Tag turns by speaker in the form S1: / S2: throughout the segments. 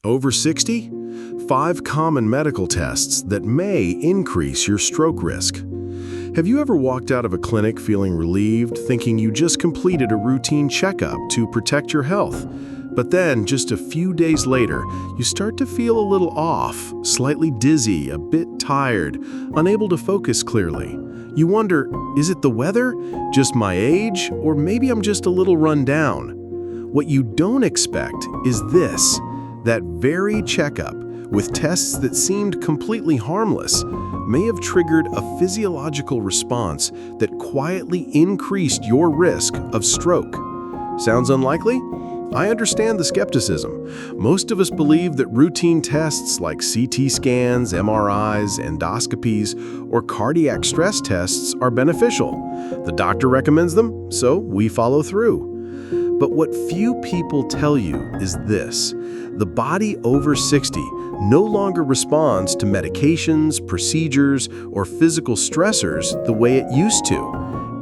S1: Over 60? 5 common medical tests that may increase your stroke risk. Have you ever walked out of a clinic feeling relieved, thinking you just completed a routine checkup to protect your health? But then, just a few days later, you start to feel a little off, slightly dizzy, a bit tired, unable to focus clearly. You wonder, is it the weather, just my age, or maybe I'm just a little run down? What you don't expect is this: that very checkup, with tests that seemed completely harmless, may have triggered a physiological response that quietly increased your risk of stroke. Sounds unlikely? I understand the skepticism. Most of us believe that routine tests like CT scans, MRIs, endoscopies, or cardiac stress tests are beneficial. The doctor recommends them, so we follow through. But what few people tell you is this: the body over 60 no longer responds to medications, procedures, or physical stressors the way it used to.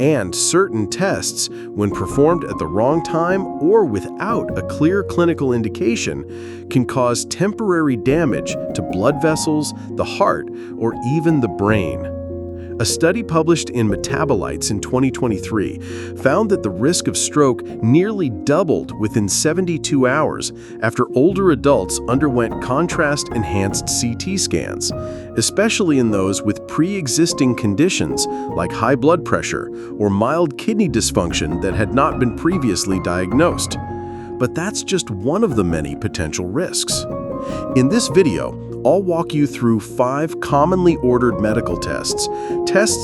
S1: And certain tests, when performed at the wrong time or without a clear clinical indication, can cause temporary damage to blood vessels, the heart, or even the brain. A study published in Metabolites in 2023 found that the risk of stroke nearly doubled within 72 hours after older adults underwent contrast-enhanced CT scans, especially in those with pre-existing conditions like high blood pressure or mild kidney dysfunction that had not been previously diagnosed. But that's just one of the many potential risks. In this video, I'll walk you through 5 commonly ordered medical tests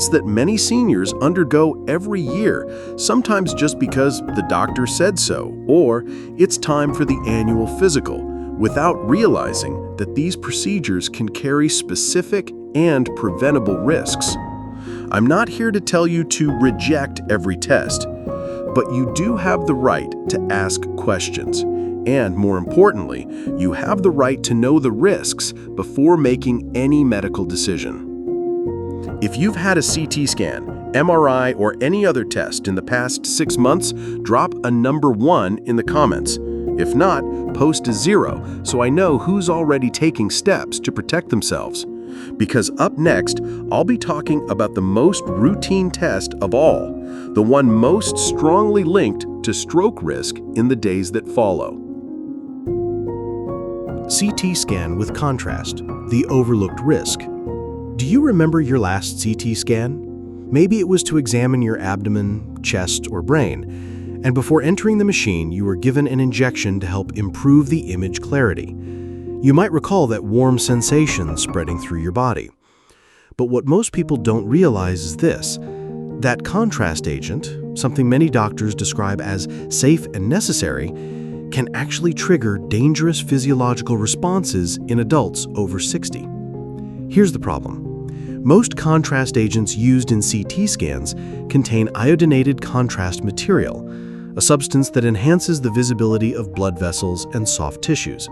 S1: that many seniors undergo every year, sometimes just because the doctor said so, or it's time for the annual physical, without realizing that these procedures can carry specific and preventable risks. I'm not here to tell you to reject every test, but you do have the right to ask questions. And more importantly, you have the right to know the risks before making any medical decision. If you've had a CT scan, MRI, or any other test in the past 6 months, drop a number 1 in the comments. If not, post a 0 so I know who's already taking steps to protect themselves. Because up next, I'll be talking about the most routine test of all, the one most strongly linked to stroke risk in the days that follow.
S2: CT scan with contrast, the overlooked risk. Do you remember your last CT scan? Maybe it was to examine your abdomen, chest, or brain, and before entering the machine, you were given an injection to help improve the image clarity. You might recall that warm sensation spreading through your body. But what most people don't realize is this: that contrast agent, something many doctors describe as safe and necessary, can actually trigger dangerous physiological responses in adults over 60. Here's the problem. Most contrast agents used in CT scans contain iodinated contrast material, a substance that enhances the visibility of blood vessels and soft tissues.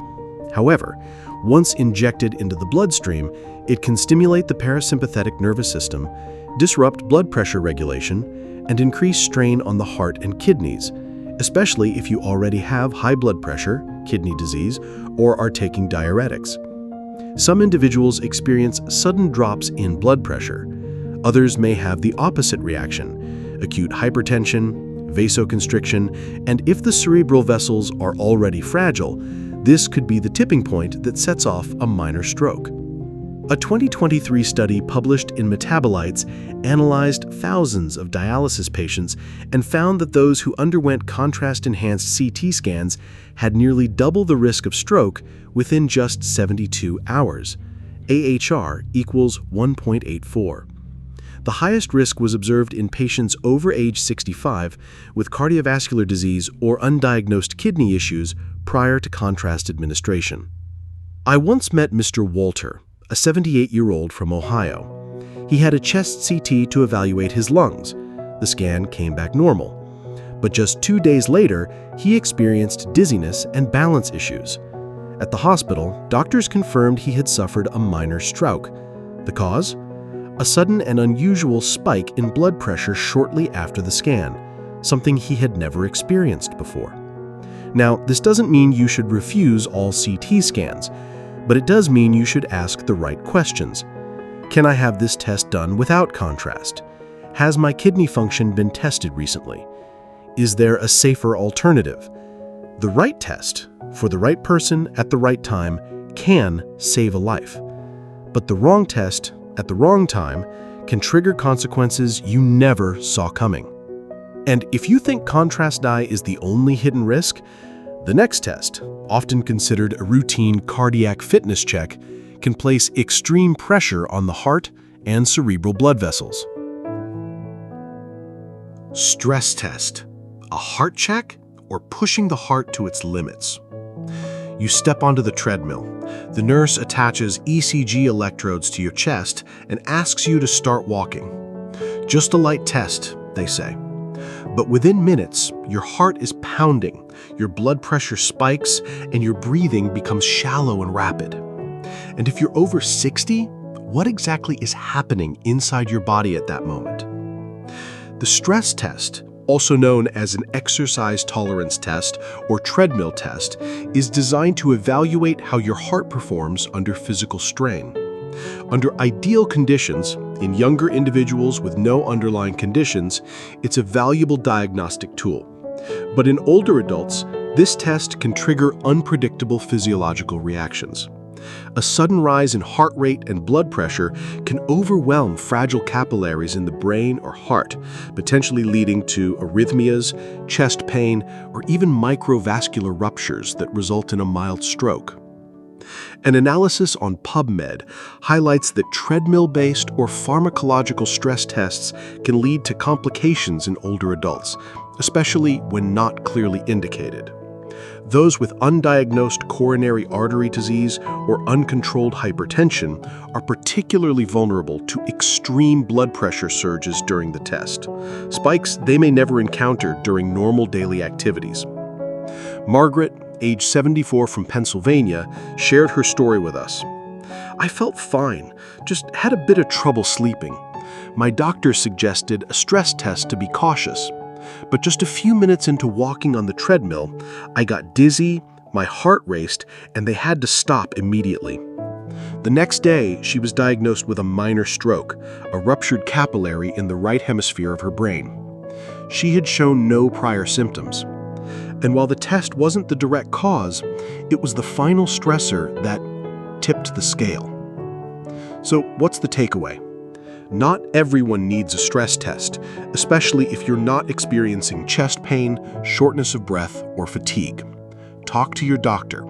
S2: However, once injected into the bloodstream, it can stimulate the parasympathetic nervous system, disrupt blood pressure regulation, and increase strain on the heart and kidneys, especially if you already have high blood pressure, kidney disease, or are taking diuretics. Some individuals experience sudden drops in blood pressure. Others may have the opposite reaction: acute hypertension, vasoconstriction, and if the cerebral vessels are already fragile, this could be the tipping point that sets off a minor stroke. A 2023 study published in Metabolites analyzed thousands of dialysis patients and found that those who underwent contrast-enhanced CT scans had nearly double the risk of stroke within just 72 hours. AHR equals 1.84. The highest risk was observed in patients over age 65 with cardiovascular disease or undiagnosed kidney issues prior to contrast administration. I once met Mr. Walter, a 78-year-old from Ohio. He had a chest CT to evaluate his lungs. The scan came back normal. But just 2 days later, he experienced dizziness and balance issues. At the hospital, doctors confirmed he had suffered a minor stroke. The cause? A sudden and unusual spike in blood pressure shortly after the scan, something he had never experienced before. Now, this doesn't mean you should refuse all CT scans, but it does mean you should ask the right questions. Can I have this test done without contrast? Has my kidney function been tested recently? Is there a safer alternative? The right test, for the right person at the right time, can save a life. But the wrong test, at the wrong time, can trigger consequences you never saw coming. And if you think contrast dye is the only hidden risk, the next test, often considered a routine cardiac fitness check, can place extreme pressure on the heart and cerebral blood vessels. Stress test, a heart check or pushing the heart to its limits. You step onto the treadmill. The nurse attaches ECG electrodes to your chest and asks you to start walking. Just a light test, they say. But within minutes, your heart is pounding, your blood pressure spikes, and your breathing becomes shallow and rapid. And if you're over 60, what exactly is happening inside your body at that moment? The stress test, also known as an exercise tolerance test or treadmill test, is designed to evaluate how your heart performs under physical strain. Under ideal conditions, in younger individuals with no underlying conditions, it's a valuable diagnostic tool. But in older adults, this test can trigger unpredictable physiological reactions. A sudden rise in heart rate and blood pressure can overwhelm fragile capillaries in the brain or heart, potentially leading to arrhythmias, chest pain, or even microvascular ruptures that result in a mild stroke. An analysis on PubMed highlights that treadmill-based or pharmacological stress tests can lead to complications in older adults, especially when not clearly indicated. Those with undiagnosed coronary artery disease or uncontrolled hypertension are particularly vulnerable to extreme blood pressure surges during the test, spikes they may never encounter during normal daily activities. Margaret, age 74 from Pennsylvania, shared her story with us. I felt fine, just had a bit of trouble sleeping. My doctor suggested a stress test to be cautious. But just a few minutes into walking on the treadmill, I got dizzy, my heart raced, and they had to stop immediately. The next day, she was diagnosed with a minor stroke, a ruptured capillary in the right hemisphere of her brain. She had shown no prior symptoms. And while the test wasn't the direct cause, it was the final stressor that tipped the scale. So what's the takeaway? Not everyone needs a stress test, especially if you're not experiencing chest pain, shortness of breath, or fatigue. Talk to your doctor.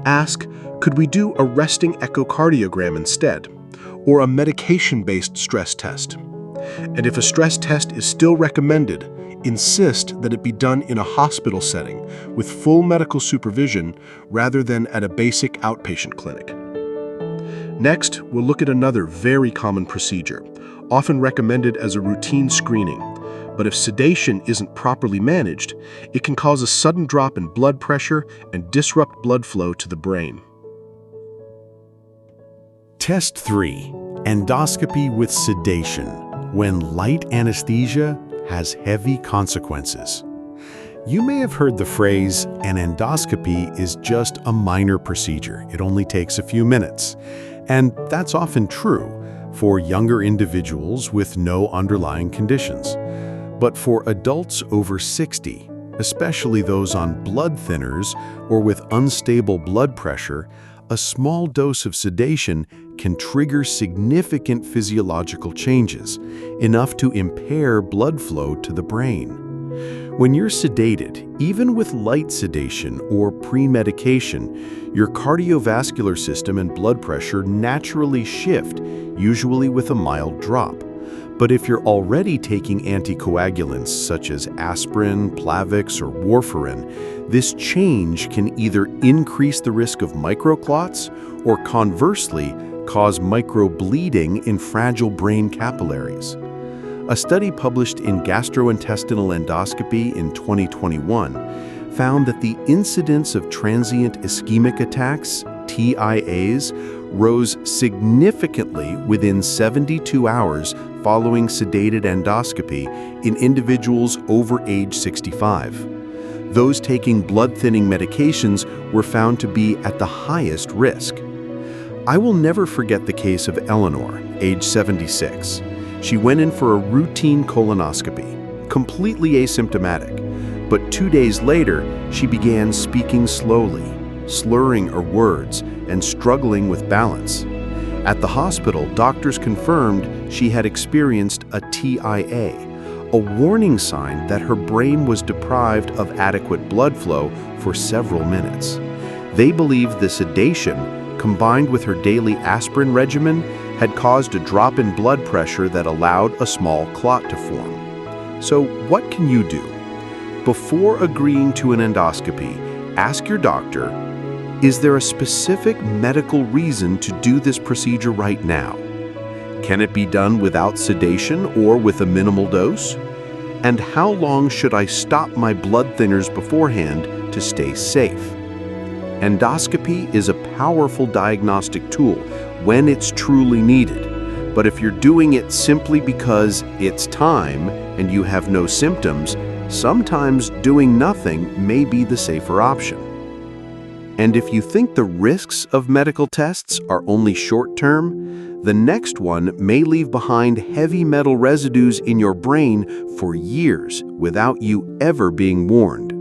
S2: Ask, could we do a resting echocardiogram instead, or a medication-based stress test? And if a stress test is still recommended, insist that it be done in a hospital setting with full medical supervision rather than at a basic outpatient clinic. Next, we'll look at another very common procedure, often recommended as a routine screening. But if sedation isn't properly managed, it can cause a sudden drop in blood pressure and disrupt blood flow to the brain.
S1: Test 3. Endoscopy with sedation, when light anesthesia has heavy consequences. You may have heard the phrase, an endoscopy is just a minor procedure. It only takes a few minutes. And that's often true for younger individuals with no underlying conditions. But for adults over 60, especially those on blood thinners or with unstable blood pressure, a small dose of sedation can trigger significant physiological changes, enough to impair blood flow to the brain. When you're sedated, even with light sedation or pre-medication, your cardiovascular system and blood pressure naturally shift, usually with a mild drop. But if you're already taking anticoagulants such as aspirin, Plavix, or warfarin, this change can either increase the risk of microclots or conversely cause microbleeding in fragile brain capillaries. A study published in Gastrointestinal Endoscopy in 2021 found that the incidence of transient ischemic attacks, TIAs, rose significantly within 72 hours following sedated endoscopy in individuals over age 65.
S2: Those taking blood-thinning medications were found to be at the highest risk. I will never forget the case of Eleanor, age 76. She went in for a routine colonoscopy, completely asymptomatic, but 2 days later, she began speaking slowly, slurring her words, and struggling with balance. At the hospital, doctors confirmed she had experienced a TIA, a warning sign that her brain was deprived of adequate blood flow for several minutes. They believed the sedation, combined with her daily aspirin regimen, had caused a drop in blood pressure that allowed a small clot to form. So what can you do? Before agreeing to an endoscopy, ask your doctor, is there a specific medical reason to do this procedure right now? Can it be done without sedation or with a minimal dose? And how long should I stop my blood thinners beforehand to stay safe? Endoscopy is a powerful diagnostic tool when it's truly needed. But if you're doing it simply because it's time and you have no symptoms, sometimes doing nothing may be the safer option. And if you think the risks of medical tests are only short-term, the next one may leave behind heavy metal residues in your brain for years without you ever being warned.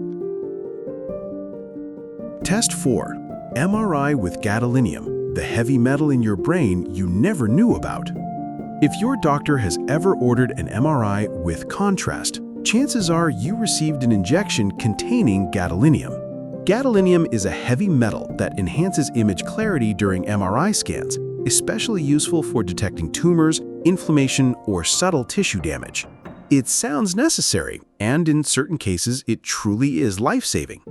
S1: Test 4. MRI with gadolinium, the heavy metal in your brain you never knew about. If your doctor has ever ordered an MRI with contrast, chances are you received an injection containing gadolinium. Gadolinium is a heavy metal that enhances image clarity during MRI scans, especially useful for detecting tumors, inflammation, or subtle tissue damage. It sounds necessary, and in certain cases, it truly is life-saving.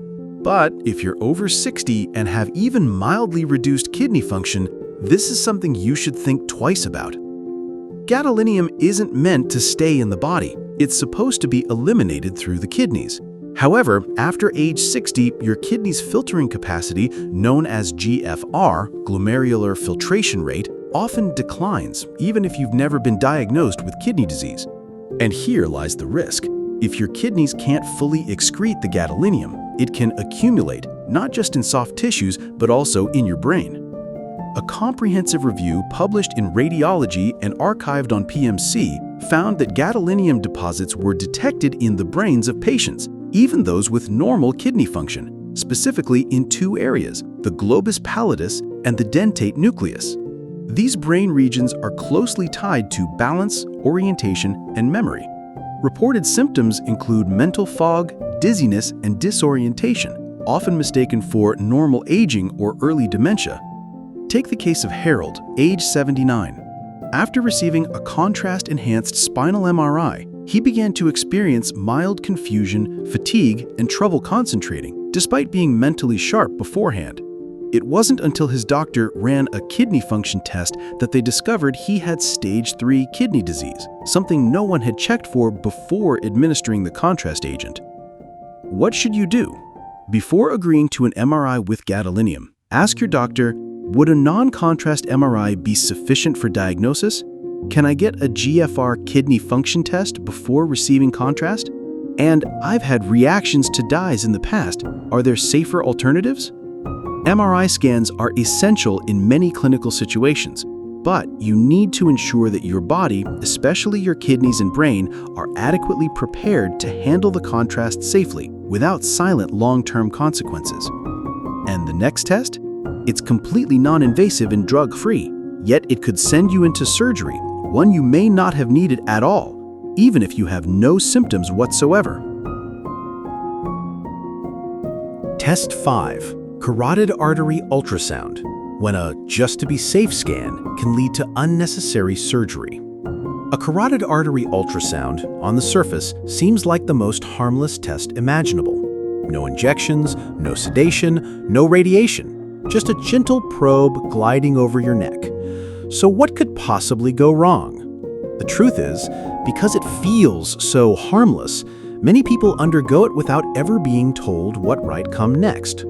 S1: But if you're over 60 and have even mildly reduced kidney function, this is something you should think twice about. Gadolinium isn't meant to stay in the body. It's supposed to be eliminated through the kidneys. However, after age 60, your kidney's filtering capacity, known as GFR, glomerular filtration rate, often declines, even if you've never been diagnosed with kidney disease. And here lies the risk. If your kidneys can't fully excrete the gadolinium, it can accumulate, not just in soft tissues, but also in your brain. A comprehensive review published in Radiology and archived on PMC found that gadolinium deposits were detected in the brains of patients, even those with normal kidney function, specifically in two areas, the globus pallidus and the dentate nucleus. These brain regions are closely tied to balance, orientation, and memory. Reported symptoms include mental fog, dizziness, and disorientation, often mistaken for normal aging or early dementia. Take the case of Harold, age 79. After receiving a contrast-enhanced spinal MRI, he began to experience mild confusion, fatigue, and trouble concentrating, despite being mentally sharp beforehand. It wasn't until his doctor ran a kidney function test that they discovered he had stage 3 kidney disease, something no one had checked for before administering the contrast agent. What should you do? Before agreeing to an MRI with gadolinium, ask your doctor, would a non-contrast MRI be sufficient for diagnosis? Can I get a GFR kidney function test before receiving contrast? And I've had reactions to dyes in the past. Are there safer alternatives? MRI scans are essential in many clinical situations, but you need to ensure that your body, especially your kidneys and brain, are adequately prepared to handle the contrast safely without silent long-term consequences. And the next test? It's completely non-invasive and drug-free, yet it could send you into surgery, one you may not have needed at all, even if you have no symptoms whatsoever.
S2: Test 5. Carotid artery ultrasound, when a just-to-be-safe scan can lead to unnecessary surgery. A carotid artery ultrasound, on the surface, seems like the most harmless test imaginable. No injections, no sedation, no radiation, just a gentle probe gliding over your neck. So what could possibly go wrong? The truth is, because it feels so harmless, many people undergo it without ever being told what might come next.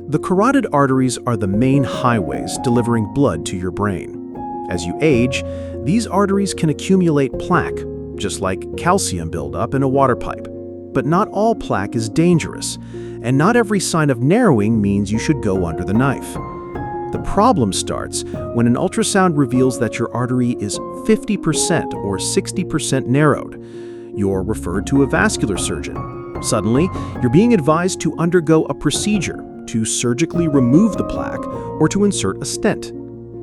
S2: The carotid arteries are the main highways delivering blood to your brain. As you age, these arteries can accumulate plaque, just like calcium buildup in a water pipe. but not all plaque is dangerous, and not every sign of narrowing means you should go under the knife. The problem starts when an ultrasound reveals that your artery is 50% or 60% narrowed. You're referred to a vascular surgeon. Suddenly, you're being advised to undergo a procedure to surgically remove the plaque or to insert a stent.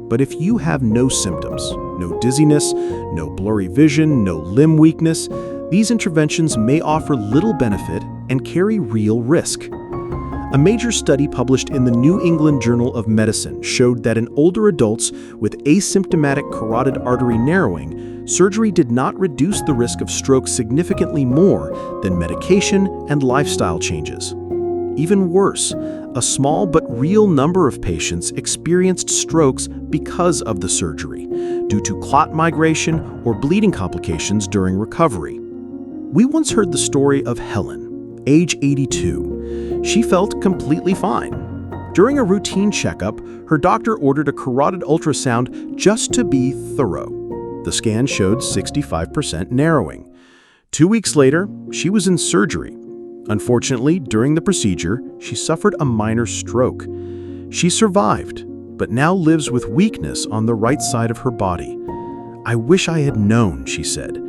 S2: But if you have no symptoms, no dizziness, no blurry vision, no limb weakness, these interventions may offer little benefit and carry real risk. A major study published in the New England Journal of Medicine showed that in older adults with asymptomatic carotid artery narrowing, surgery did not reduce the risk of stroke significantly more than medication and lifestyle changes. Even worse, a small but real number of patients experienced strokes because of the surgery, due to clot migration or bleeding complications during recovery. We once heard the story of Helen, age 82. She felt completely fine. During a routine checkup, her doctor ordered a carotid ultrasound just to be thorough. The scan showed 65% narrowing. 2 weeks later, she was in surgery. Unfortunately, during the procedure, she suffered a minor stroke. She survived, but now lives with weakness on the right side of her body. "I wish I had known," she said.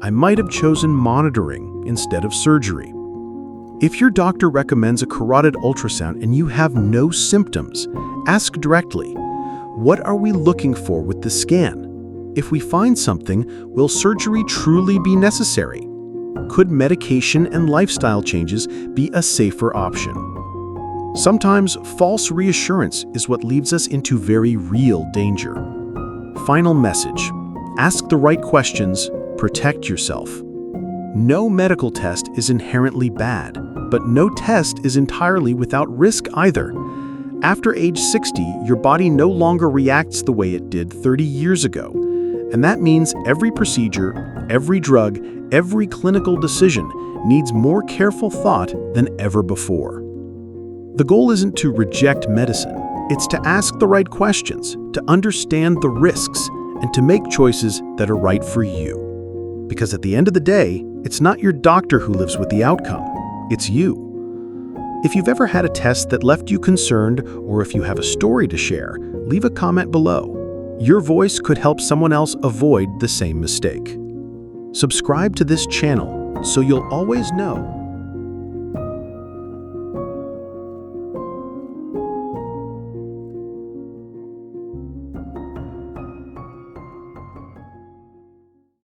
S2: "I might have chosen monitoring instead of surgery." If your doctor recommends a carotid ultrasound and you have no symptoms, ask directly, "What are we looking for with the scan? If we find something, will surgery truly be necessary? Could medication and lifestyle changes be a safer option?" Sometimes false reassurance is what leads us into very real danger. Final message: ask the right questions, protect yourself. No medical test is inherently bad, but no test is entirely without risk either. After age 60, your body no longer reacts the way it did 30 years ago. And that means every procedure, every drug, every clinical decision needs more careful thought than ever before. The goal isn't to reject medicine. It's to ask the right questions, to understand the risks, and to make choices that are right for you. Because at the end of the day, it's not your doctor who lives with the outcome. It's you. If you've ever had a test that left you concerned, or if you have a story to share, leave a comment below. Your voice could help someone else avoid the same mistake. Subscribe to this channel so you'll always know